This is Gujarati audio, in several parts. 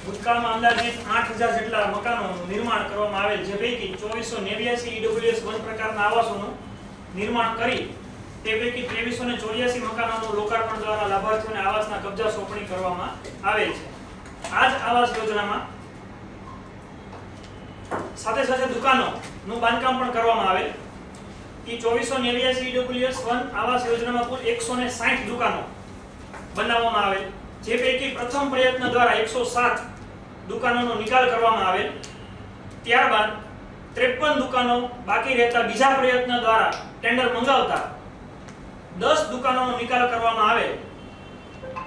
ભૂતકાળમાં અંદાજિત 8000 જેટલા મકાનોનું નિર્માણ કરવામાં આવેલ, જે પૈકી 2489 ઈડબ્લ્યુએસ 1 પ્રકારના આવાસોનું નિર્માણ કરી તે પૈકી 2384 મકાનોનું લોકાર્પણ દ્વારા લાભાર્થીઓને આવાસના કબજા સોંપણી કરવામાં આવેલ છે. આ જ આવાસ યોજનામાં સાથે સાથે દુકાનોનું બાંધકામ પણ કરવામાં આવેલ. કે 2489 ઈડબ્લ્યુએસ 1 આવાસ યોજનામાં કુલ 160 દુકાનો બનાવવામાં આવેલ, જે પૈકી પ્રથમ પ્રયત્ન દ્વારા 107 દુકાનોનો નિકાલ કરવામાં આવેલ. ત્યારબાદ 53 દુકાનો બાકી રહેતા બીજા પ્રયત્ન દ્વારા ટેન્ડર મંગાવતા 10 દુકાનોનો નિકાલ કરવામાં આવેલ.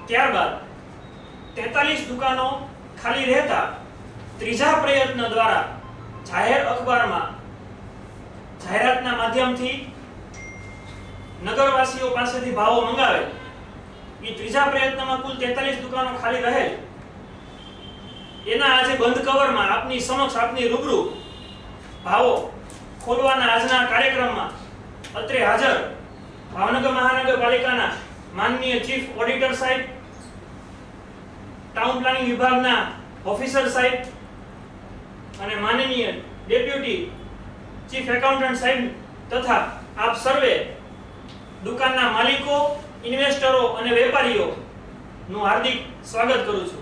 ત્યારબાદ 43 દુકાનો ખાલી રહેતા ત્રીજા પ્રયત્ન દ્વારા જાહેર અખબારમાં જાહેરાતના માધ્યમથી નગરવાસીઓ પાસેથી ભાવો મંગાવેલ. એ ત્રીજા પ્રયત્નમાં કુલ 43 દુકાનો ખાલી રહેલ. એના આજે બંધ કવરમાં આપની સમક્ષ આપની રૂબરૂ ભાવો ખોલવાના આજના કાર્યક્રમમાં અત્રે હાજર ભાવનગર મહાનગરપાલિકાના માનનીય ચીફ ઓડિટર સાહેબ, ટાઉન પ્લાનિંગ વિભાગના ઓફિસર સાહેબ અને માનનીય ડેપ્યુટી ચીફ એકાઉન્ટન્ટ સાહેબ તથા આપ સર્વે દુકાનના માલિકો, ઇન્વેસ્ટરો અને વેપારીઓ નું હાર્દિક સ્વાગત કરું છું.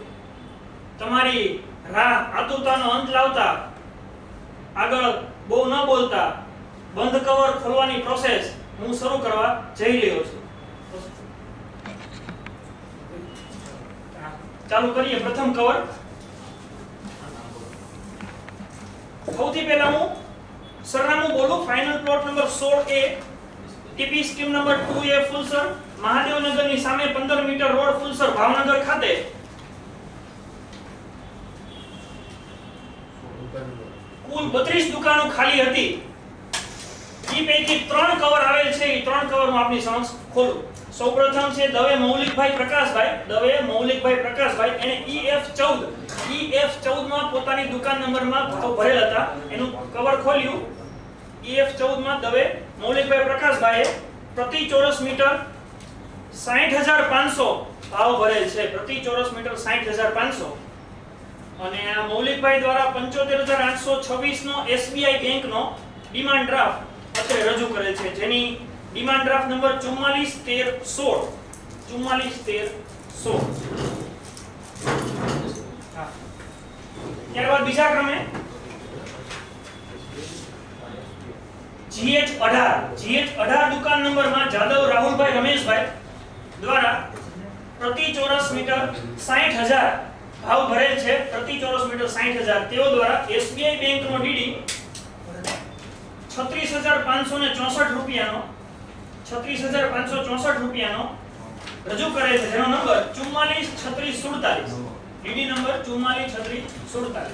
તમારી રાહ આતુરતાનો અંત લાવતા આગળ બહુ ન બોલતા બંધ કવર ખોલવાની પ્રોસેસ હું શરૂ કરવા જઈ રહ્યો છું. ચાલુ કરીએ. પ્રથમ કવર. સૌથી પહેલા હું સરનામું બોલું. Final plot number 16A, TP scheme number 2A Fulsar, મહાદેવનગરની સામે 15 મીટર રોડ ફુલસર ભાવનગર ખાતે કુલ 32 દુકાનો ખાલી હતી. ઈ પૈકી 3 કવર આવેલ છે. એ 3 કવર હું આપની સમક્ષ ખોલું. સૌપ્રથમ છે દવે મૌલિકભાઈ પ્રકાશભાઈ. એને EF14 માં પોતાની દુકાન નંબરમાં ભાવ ભરેલ હતા. એનું કવર ખોલ્યું. EF14 માં દવે મૌલિકભાઈ પ્રકાશભાઈએ પ્રતિ ચોરસ મીટર 60500 ભાવ ભરેલ છે. પ્રતિ ચોરસ મીટર 60500. અને આ મૌલિકભાઈ દ્વારા 75826 નો SBI બેંકનો ડિમાન્ડ ડ્રાફ્ટ અત્રે રજૂ કરેલ છે, જેની ડિમાન્ડ ડ્રાફ્ટ નંબર 441316. ત્યારબાદ બીજા ક્રમે GH18 દુકાન નંબરમાં જાદવ રાહુલભાઈ રમેશભાઈ દ્વારા પ્રતિ ચોરસ મીટર 60000 ભાવ ભરેલ છે. પ્રતિ ચોરસ મીટર 60000. તેઓ દ્વારા SBI બેંકનો ડીડી 36564 રૂપિયાનો રજૂ કરે છે, જેનો નંબર 443647. DD number 44 36 47.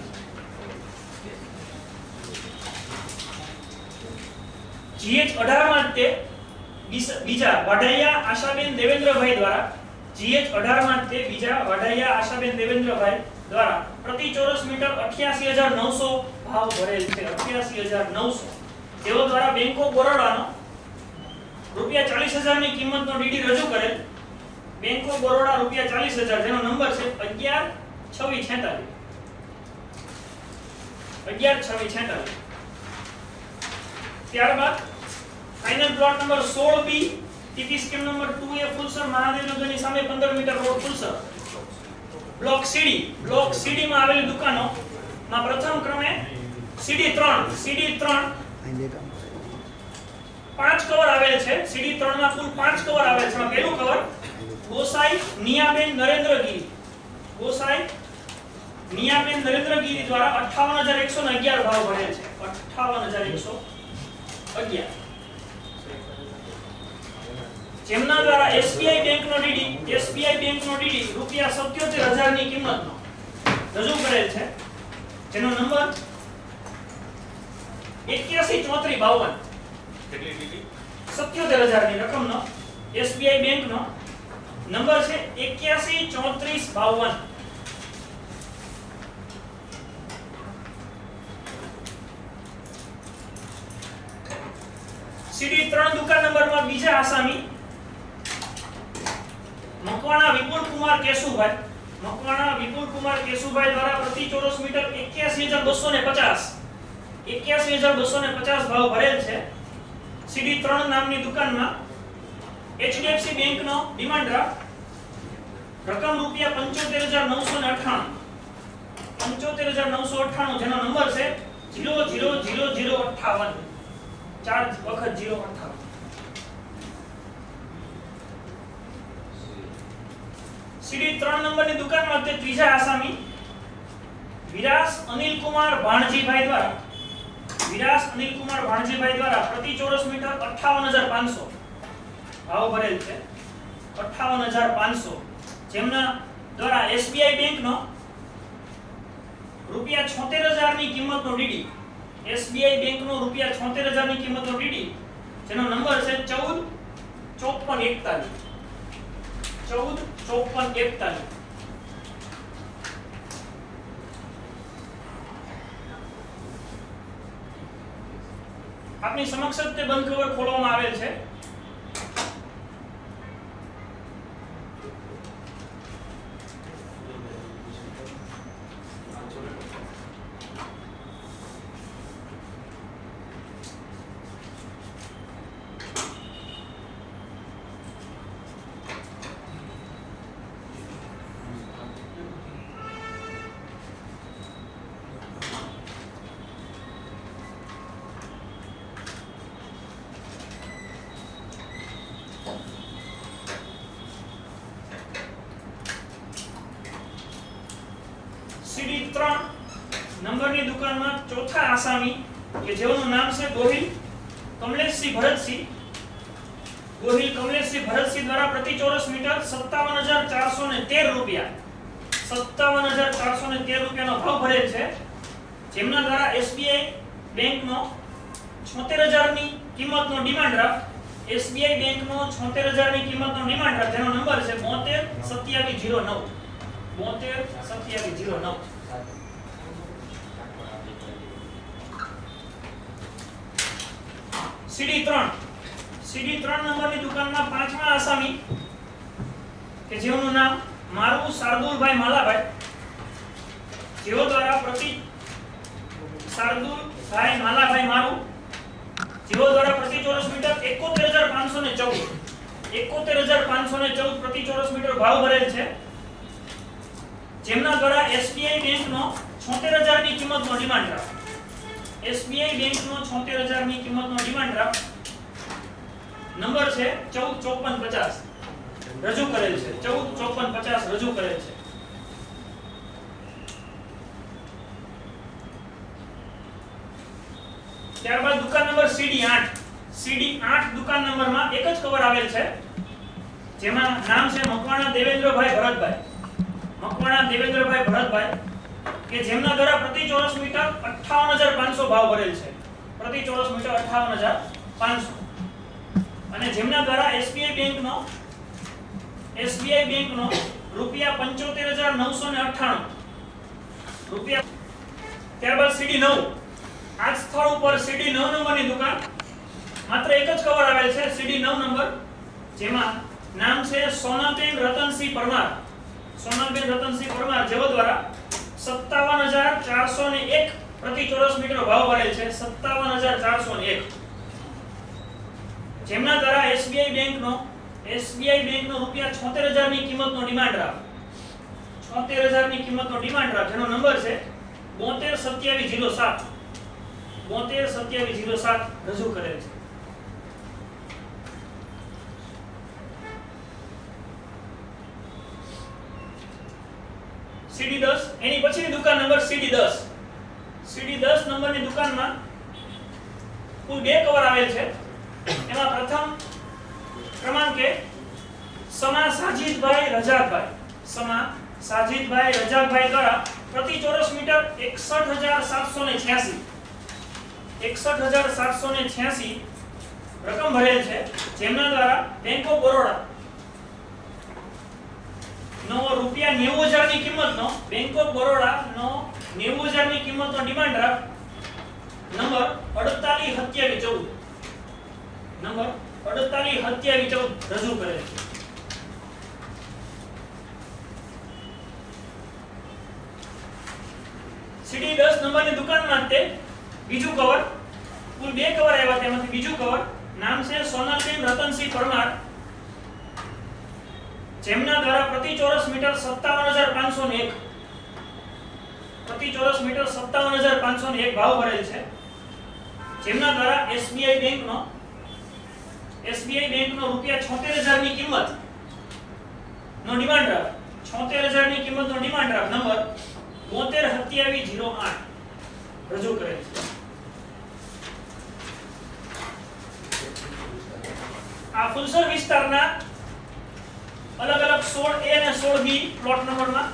GH 18 માટે બીજા વાઢૈયા આશાબેન દેવેન્દ્રભાઈ દ્વારા GH 18 માટે બીજા વાઢૈયા આશાબેન દેવેન્દ્રભાઈ દ્વારા પ્રતિ ચોરસ મીટર 88900 ભાવ ભરેલ છે. 88900 જેઓ દ્વારા બેંક ઓફ બરોડાનો રૂપિયા 40000 ની કિંમતનો ડીડી રજૂ કરેલ. બેંક ઓફ બરોડા રૂપિયા 40000 જેનો નંબર છે 112646. 112646. ત્યારબાદ final plot number 16B TP scheme number 2A Fulsar મહાદેવનગરની સામે 15 metre road Fulsar. Block CD માં આવેલી દુકાનો માં પ્રથમ ક્રમે સીડી 3 પાંચ કવર આવેલ છે. સીડી 3 માં કુલ 5 કવર આવેલ છે. પહેલું કવર ગોસાઈ નિયાબેન નરેન્દ્રગીરી. ગોસાઈ નિયાબેન નરેન્દ્રગીરી દ્વારા 58111 ભાવ ભરેલ છે. 58111. જેમના દ્વારા એસબીઆઈ બેંકનો ડીડી રૂપિયા 77000 ની કિંમતનો રજૂ કરેલ છે. જેનો નંબર 813452. કેટલી ડીડી? 77000 ની રકમનો એસબીઆઈ બેંકનો નંબર છે 813452. સીડી 3 દુકાન નંબરમાં બીજા આસામી મકવાણા વિપુલ કુમાર કેશુભાઈ દ્વારા પ્રતિ ચોરસ મીટર 81250 ભાવ ભરેલ છે. સીડી 3 નામની દુકાનમાં એચડીએફસી બેંકનો ડિમાન્ડ ડ્રાફ્ટ રકમ રૂપિયા 75998 જેનો નંબર છે 000058. 4 વખત 058. સીડી 3 નંબરની દુકાનમાં તે ત્રીજા આસામી વિરાસ અનિલકુમાર ભાણજીભાઈ દ્વારા પ્રતિ ચોરસ મીટર 58500 ભાવ ભરેલ છે. 58500 જેમના દ્વારા એસબીઆઈ બેંકનો રૂપિયા 76000 ની કિંમતનો ડીડી એસબીઆઈ બેંકનો રૂપિયા 76000 ની કિંમતનો ડીડી જેનો નંબર છે 145441. 145441. આપની સમક્ષ જ તે બંધ કવર ખોલવામાં આવેલ છે. સીડી 3 નંબરની દુકાનમાં ચોથા આસામી કે જેઓનું નામ છે ગોહિલ કમલેશસિંહ ભરતસિંહ દ્વારા પ્રતિ ચોરસ મીટર 57413 રૂપિયા 57413 રૂપિયાનો ભાવ ભરેલ છે. જેમના દ્વારા એસબીઆઈ બેંકનો 76000 ની કિંમતનો ડિમાન્ડ ડ્રાફ્ટ જેનો નંબર છે 722709. 722709. સીડી 3 નંબરની દુકાનમાં પાંચમા આસામી કે જેઓનું નામ મારું શાર્દુલભાઈ માલાભાઈ જેઓ દ્વારા પ્રતિ ચોરસ મીટર 71514 પ્રતિ ચોરસ મીટર ભાવ ભરેલ છે. જેમના દ્વારા એસબીઆઈ બેંકનો 76000 ની કિંમતનો ડિમાન્ડ ડ્રાફ્ટ નંબર છે 145450 રજૂ કરેલ છે. 145450 રજૂ કરેલ છે. ત્યારબાદ દુકાન નંબર સીડી 8 દુકાન નંબરમાં એક જ કવર આવેલ છે. જેમાં નામ છે મકવાણા દેવેન્દ્રભાઈ ભરતભાઈ. મકવાણા દેવેન્દ્રભાઈ ભરતભાઈ કે જેમના દ્વારા પ્રતિ ચોરસ મીટર 58500 ભાવ ભરેલ છે, પ્રતિ ચોરસ મીટર 58500, અને જેમના દ્વારા SBI બેંકનો રૂપિયા 75998 રૂપિયા. ત્યારબાદ CD9, આ સ્થળ ઉપર CD9 નંબરની દુકાન, માત્ર એક જ કવર આવેલ છે CD9 નંબર, જેમાં નામ છે સોનાબેન રતનસિંહ પરમાર. સોનાબેન રતનસિંહ પરમાર જેઓ દ્વારા 57401 પ્રતિ ચોરસ મીટર ભાવ ભરેલ છે, 57401, જેમના દ્વારા SBI બેંકનો રૂપિયા 76000 ની કિંમતનો ડિમાન્ડ ડ્રાફ્ટ, 76000 ની કિંમતનો ડિમાન્ડ ડ્રાફ્ટ, જેનો નંબર છે 722707, 722707 રજૂ કરેલ છે. CD10, એની પછીની દુકાન નંબર CD10. CD10 નંબરની દુકાનમાં કુલ 2 કવર આવેલ છે. એમાં પ્રથમ ક્રમાંકે સમા સાજીદભાઈ રજાકભાઈ દ્વારા પ્રતિ ચોરસ મીટર 61786 રકમ ભરેલ છે, જેમના દ્વારા બેંક ઓફ બરોડા નો રૂપિયા 90000 ની કિંમતનો, બેંક ઓફ બરોડા નો 90000 ની કિંમતનો ડિમાન્ડ ડ્રાફ્ટ નંબર 482714, નંબર 482714 રજૂ કરે છે. CD10 નંબરની દુકાનમાં તે બીજું કવર, કુલ 2 કવર આવ્યા, તેમાંથી બીજું કવર, નામ છે સોનાબેન રતનસિંહ પરમાર, જેમના દ્વારા પ્રતિ ચોરસ મીટર 57501, પ્રતિ ચોરસ મીટર 57501 ભાવ ભરેલ છે, જેમના દ્વારા SBI બેંકનો રૂપિયા 76000 ની કિંમત નો ડિમાન્ડ ડ્રાફ્ટ, 76000 ની કિંમતનો ડિમાન્ડ ડ્રાફ્ટ નંબર 722708 રજૂ કરેલ છે. આ ફુલસર વિસ્તારના અલગ અલગ 16A અને 16B પ્લોટ નંબરમાં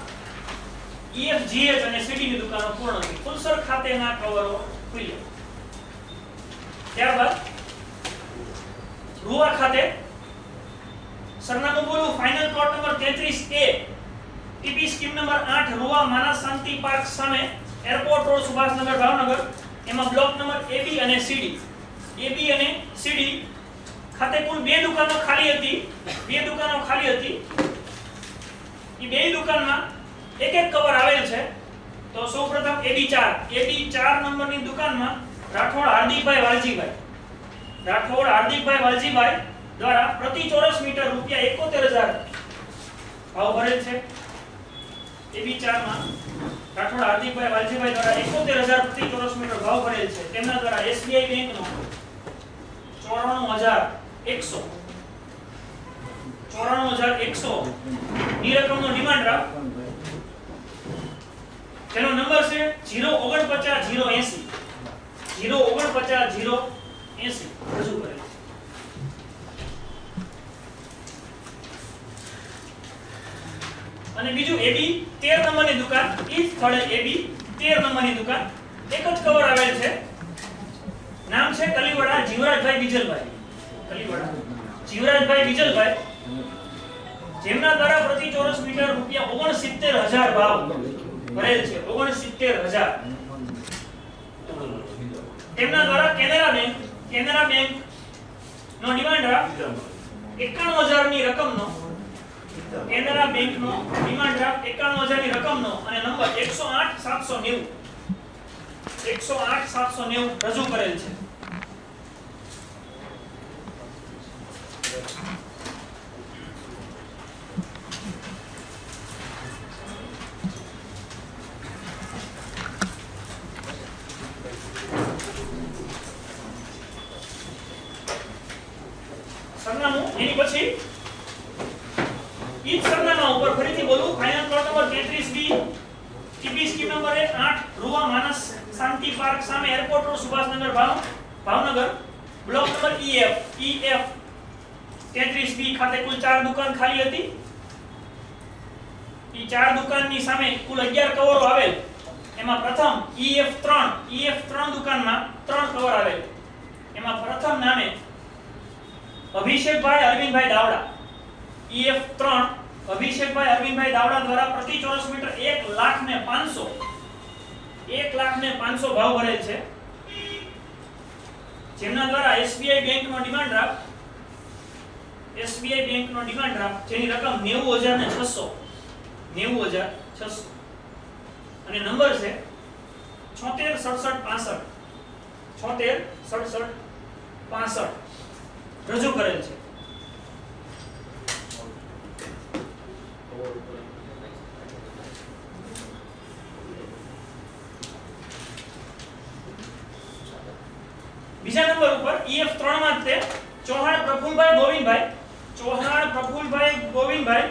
EFGH અને CD ની દુકાનો પૂર્ણ થઈ. ફુલસર ખાતેના કવરો ખુલ્યા. ત્યારબાદ રૂવા ખાતે સરનામું બોલું, final plot number 33A, TP scheme number 8, Ruva Manas Shanti park સામે, એરપોર્ટ રોડ, સુભાષનગર, ભાવનગર. એમાં બ્લોક નંબર AB અને CD ખાતે કુલ 2 દુકાનો ખાલી હતી. એ 2 દુકાનમાં એક કવર આવેલ છે. તો સૌપ્રથમ AB4 નંબરની દુકાનમાં રાઠોડ હાર્દિકભાઈ વાલજીભાઈ દ્વારા પ્રતિ ચોરસ મીટર રૂપિયા 71000 ભાવ ભરેલ છે. AB4 માં રાઠોડ હાર્દિકભાઈ વાલજીભાઈ દ્વારા 71000 પ્રતિ ચોરસ મીટર ભાવ ભરેલ છે. તેમના દ્વારા SBI બેંકનો 94100 ની રકમનો ડિમાન્ડ ડ્રાફ્ટ, જેનો નંબર છે 095080 રજૂ કરેલ છે. અને બીજું AB13 નંબરની દુકાન, ઈ સ્થળે AB13 નંબરની દુકાન, એક જ કવર આવેલ છે. નામ છે કલીવાડા જીવરાજભાઈ બીજલભાઈ, જેમના દ્વારા પ્રતિ ચોરસ મીટર રૂપિયા 69000 ભાવ ભરેલ છે, 69000. તેમના દ્વારા કેનરા બેંક નો ડિમાન્ડ ડ્રાફ્ટ 91000 ની રકમનો, કેનરા બેંકનો ડિમાન્ડ ડ્રાફ્ટ 91000 ની રકમનો અને નંબર 108790 રજૂ કરેલ છે. સરનામું એની પછી ઈ સરનામા ઉપર ફરીથી બોલું, final plot number 33B, TP scheme number 8, Ruva Manas Shanti park સામે, airport road, Subhashnagar, Bhavnagar. Block number EF 33B ખાતે કુલ 4 દુકાન ખાલી હતી. ઈ 4 દુકાનની સામે કુલ 11 કવરો આવેલ. એમાં પ્રથમ EF3 દુકાનમાં 3 કવર આવેલ. એમાં પ્રથમ નામે અભિષેકભાઈ અરવિંદભાઈ દાવડા. EF3 અભિષેકભાઈ અરવિંદભાઈ દાવડા દ્વારા પ્રતિ ચોરસ મીટર 1,05,000 ભાવ ભરેલ છે. જેમના દ્વારા SBI બેંકનો ડિમાન્ડ ડ્રાફ્ટ જેની રકમ 90,600 અને નંબર છે 766765 રજૂ કરેલ છે. બીજા નંબર ઉપર EF3 માં તે ચૌહાણ પ્રફુલભાઈ ગોવિંદભાઈ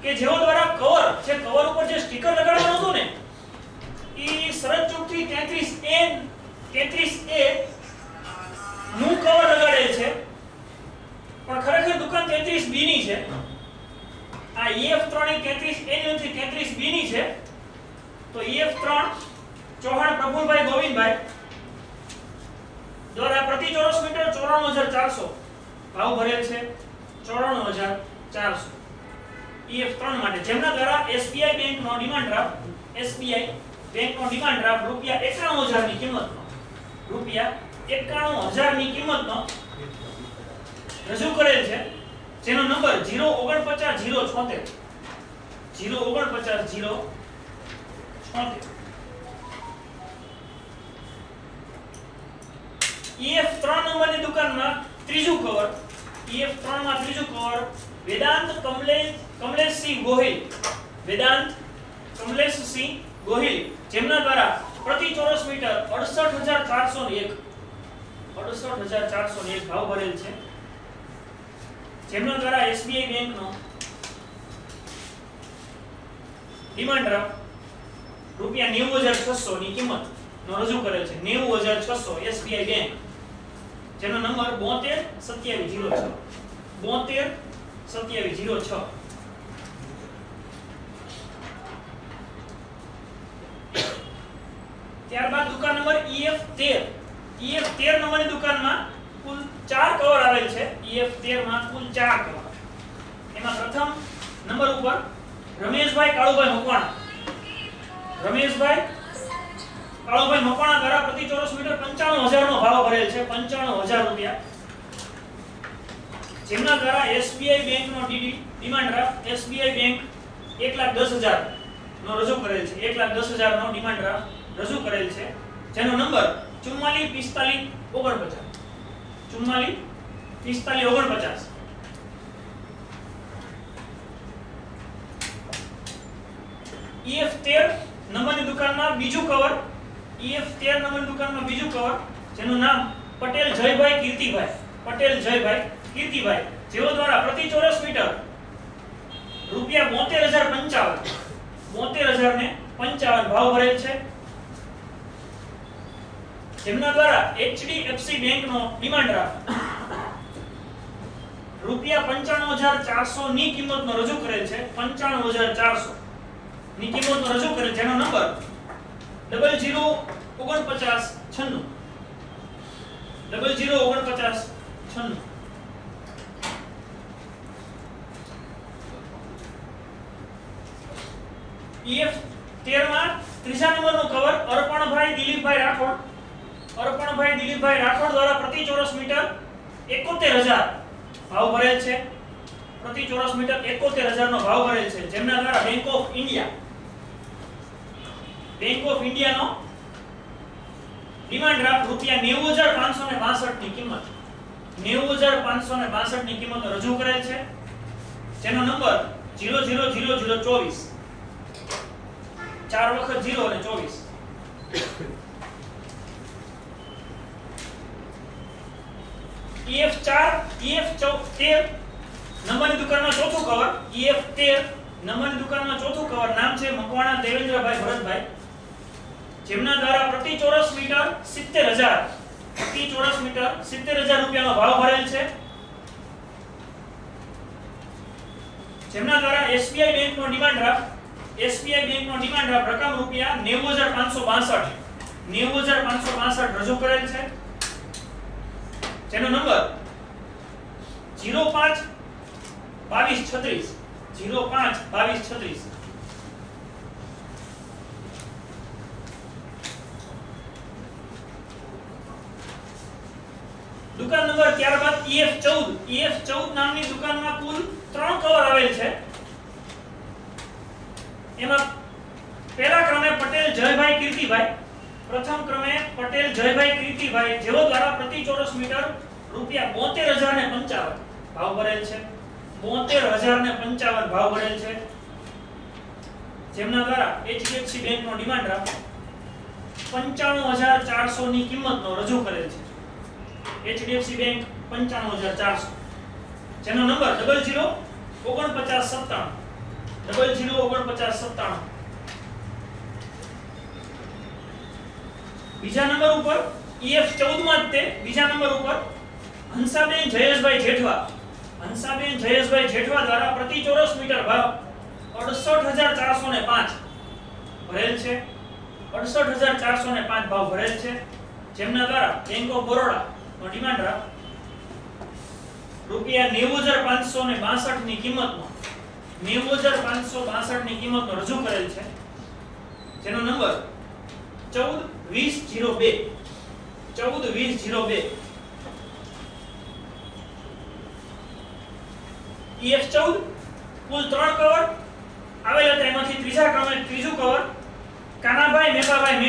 કે જેઓ દ્વારા કવર ઉપર જે સ્ટીકર લગાડવાનું હતું ને ઈ શરત ચોકથી 33A નું કવર લગાડેલ છે, પણ ખરેખર દુકાન 33B ની છે. આ EF3 ની 33A ની નથી 33B ની છે. તો EF3 ચૌહાણ પ્રફુલભાઈ ગોવિંદભાઈ દ્વારા પ્રતિ ચોરસ મીટર 94400 ભાવ ભરેલ છે. 94400 EF3 માટે, જેમના દ્વારા SBI બેંકનો ડિમાન્ડ ડ્રાફ્ટ રૂપિયા 91000 ની કિંમતનો રજૂ કરેલ છે. જેનો નંબર 0490076 EF3 નંબરની દુકાનમાં ત્રીજું કવર વેદાંત કમલેશસિંહ ગોહિલ જેમના દ્વારા પ્રતિ ચોરસ મીટર 68401 ભાવ ભરેલ છે. જેમના દ્વારા SBI બેંકનો ડિમાન્ડ ડ્રાફ્ટ રૂપિયા 90600 ની કિંમતનો રજૂ કરેલ છે. 90600 SBI બેંક, જેનો નંબર 722706. ત્યારબાદ દુકાન નંબર EF13 નંબરની દુકાનમાં કુલ 4 કવર આવેલ છે. EF13 માં કુલ 4 કવર. એમાં પ્રથમ નંબર ઉપર રમેશભાઈ કાળુભાઈ મકવાણા દ્વારા પ્રતિ ચોરસ મીટર 95000 નો ભાવ ભરેલ છે. 95000 રૂપિયા. જેમના દ્વારા SBI બેંકનો ડિમાન્ડ ડ્રાફ્ટ SBI બેંક 1,10,000 નો રજૂ કરેલ છે. 1,10,000 નો ડિમાન્ડ ડ્રાફ્ટ રજૂ કરેલ છે. જેનો નંબર 444549. EF13 નંબરની દુકાનમાં બીજું કવર જેનું નામ પટેલ જયભાઈ કીર્તિભાઈ જેઓ દ્વારા પ્રતિ ચોરસ મીટર રૂપિયા 72055 ભાવ ભરેલ છે. જેમના દ્વારા HDFC બેંકનો ડિમાન્ડ ડ્રાફ્ટ રૂપિયા 95400 ની કિંમતનો રજૂ કરેલ છે. 95400 ની કિંમતનો રજૂ કરેલ, જેનો નંબર 004996 EF13 માં ત્રીજા નંબરનો કવર અર્પણભાઈ દિલીપભાઈ રાઠોડ દ્વારા પ્રતિ ચોરસ મીટર 71000 ભાવ ભરેલ છે. પ્રતિ ચોરસ મીટર 71000 નો ભાવ ભરેલ છે. જેમના દ્વારા બેંક ઓફ ઇન્ડિયાનો ડિમાન્ડ ડ્રાફ્ટ રૂપિયા 90562 ની કિંમત 90562 ની કિંમત રજૂ કરેલ છે. જેનો નંબર 000024 4 વખત 0 અને 24. EF13 નંબરની દુકાનમાં ચોથું કવર. EF13 નંબરની દુકાનમાં ચોથું કવર. નામ છે મકવાણા દેવેન્દ્રભાઈ ભરતભાઈ, જેમના દ્વારા પ્રતિ ચોરસ મીટર 70000 રૂપિયાનો ભાવ ભરેલ છે. જેમના દ્વારા SBI બેંકનો ડિમાન્ડ ડ્રાફ્ટ SBI બેંકનો ડિમાન્ડ ડ્રાફ્ટ રકમ રૂપિયા 90562 90562 રજૂ કરેલ છે, જેનો નંબર 05 2236 05 2236. દુકાન નંબર ત્યારબાદ EF14 નામની દુકાનમાં કુલ 3 કવર આવેલ છે. એમાં પહેલા ક્રમે પટેલ જયભાઈ કીર્તિભાઈ, પ્રથમ ક્રમે પટેલ જયભાઈ કીર્તિભાઈ, જેઓ દ્વારા પ્રતિ ચોરસ મીટર રૂપિયા 72055 ભાવ ભરેલ છે. 72055 ભાવ ભરેલ છે, જેમના દ્વારા HDFC બેંકનો ડિમાન્ડ ડ્રાફ્ટ 95400 ની કિંમતનો રજૂ કરેલ છે. HDFC બેંક 95400, જેનો નંબર 004997 004997. બીજા નંબર ઉપર EF14 માં તે બીજા નંબર ઉપર હંસાબેન જયેશભાઈ જેઠવા દ્વારા પ્રતિ ચોરસ મીટર ભાવ 68405 ભરેલ છે. 68405 ભાવ ભરેલ છે, જેમના દ્વારા બેંક ઓફ બરોડા નો ડિમાન્ડ ડ્રાફ્ટ રૂપિયા 90562 ની કિંમતનો 90562 ની કિંમતનો રજૂ કરેલ છે, જેનો નંબર 142002 142002. EF14 કુલ 3 કવર આવેલ હતા, એમાંથી ત્રીજા ક્રમે ત્રીજું કવર કાનાભાઈ મેપાભાઈ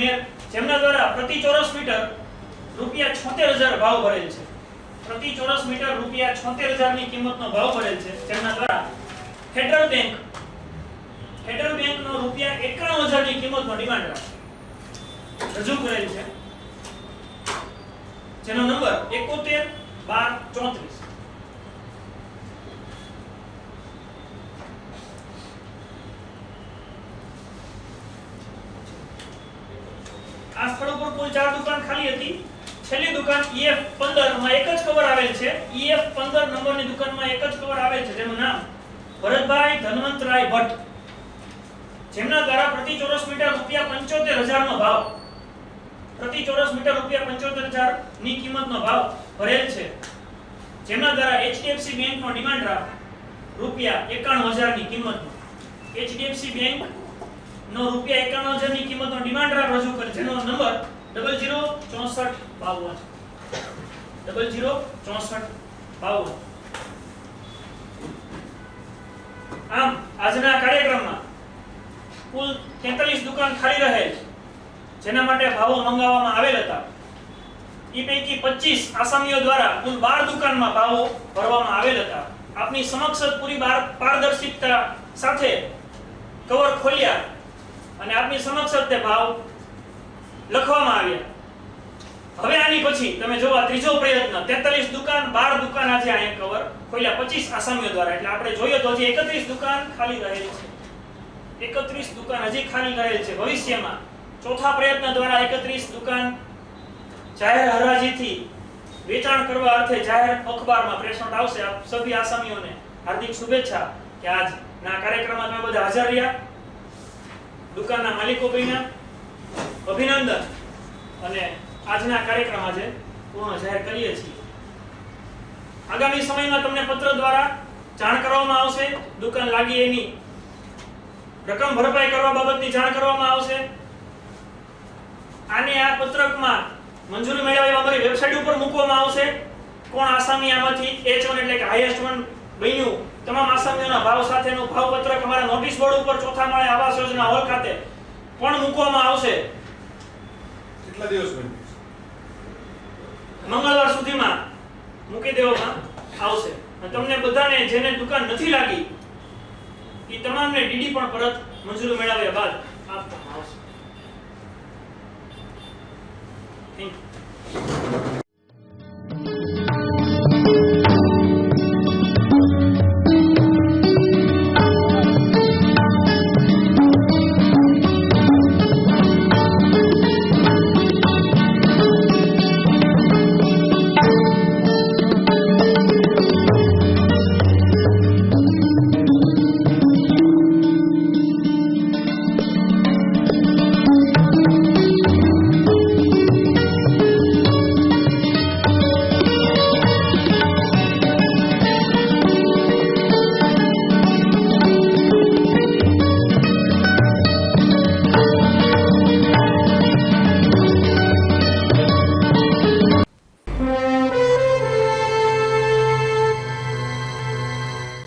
મેર, જેમના દ્વારા પ્રતિ ચોરસ મીટર રૂપિયા 76000 ભાવ ભરેલ છે. પ્રતિ ચોરસ મીટર રૂપિયા 76000 ની કિંમતનો ભાવ ભરેલ છે, જેમના દ્વારા ફેડરલ બેંકનો રૂપિયા 91000 ની કિંમતનો ડિમાન્ડ રજૂ કરેલ છે, જેનો નંબર 711234. આ સ્થળ ઉપર કુલ 4 દુકાન ખાલી હતી. છેલ્લી દુકાન EF15 માં એક જ કવર આવેલ છે. EF15 નંબરની દુકાનમાં એક જ કવર આવેલ છે, જેનું નામ ભરતભાઈ ધનવંતરાય ભટ્ટ, જેમના દ્વારા પ્રતિ ચોરસ મીટર રૂપિયા 75000 નો ભાવ પ્રતિ ચોરસ મીટર રૂપિયા 75000 ની કિંમતનો ભાવ ભરેલ છે, જેમના દ્વારા HDFC બેંકનો ડિમાન્ડ ડ્રાફ્ટ રૂપિયા 51000 ની કિંમતનો HDFC બેંક નો રૂપિયા 51000 ની કિંમતનો ડિમાન્ડ ડ્રાફ્ટ રજૂ કરે, જેનો નંબર 006452 006452. આમ આજના કાર્યક્રમમાં કુલ 43 દુકાન ખાલી રહેલ, જેના માટે ભાવો મંગાવવામાં આવેલ હતા. ઈ પૈકી 25 આસામીઓ દ્વારા કુલ 12 દુકાનમાં ભાવો ભરવામાં આવેલ હતા. આપની સમક્ષ પૂરી પારદર્શિતા સાથે કવર ખોલ્યા અને આપની સમક્ષ તે ભાવ લખવામાં આવ્યા. હવે આની પછી તમે જો આ ત્રીજો પ્રયત્ન 43 દુકાન 12 દુકાન આજે અહીંયા કવર ખોલ્યા 25 આસામીઓ દ્વારા, એટલે આપણે જોઈએ તો હજી 31 દુકાન ખાલી રહેલી છે. 31 દુકાન હજી ખાલી રહેલ છે. ભવિષ્યમાં ચોથા પ્રયત્ન દ્વારા 31 દુકાન જાહેર હરાજીથી વેચાણ કરવા અર્થે જાહેર અખબારમાં પ્રેસનોટ આવશે. આપ સભી આસામીઓને હાર્દિક શુભેચ્છા કે આજના કાર્યક્રમમાં તમે બધા હાજર રહ્યા. દુકાનના માલિકો ભાઈના અભિનંદન અને આજના કાર્યક્રમ આજે પૂર્ણ જાહેર કરીએ છીએ. આગામી સમયમાં તમને પત્ર દ્વારા જાણ કરવામાં આવશે. દુકાન લાગી એની રકમ ભરપાઈ કરવા બાબતની જાણ કરવામાં આવશે. આને આ પત્રકમાં મંજૂરી મેળવ્યા અમારી વેબસાઈટ ઉપર મૂકવામાં આવશે. કોણ આસામી આમાંથી H1 એટલે કે હાઈએસ્ટ વન બન્યું, તમામ આસામીઓના ભાવ સાથેનું ભાવ પત્રક અમારા નોટિસ બોર્ડ ઉપર ચોથા માળે આવાસ યોજના હોલ ખાતે પણ મૂકવામાં આવશે. કેટલા દિવસ બન્યું? મંગળવાર સુધીમાં મૂકી દેવામાં આવશે. અને તમને બધાને જેને દુકાન નથી લાગી એ તમામને ડીડી પણ પરત મંજૂરી મેળવ્યા બાદ આપવામાં આવશે. Thank you.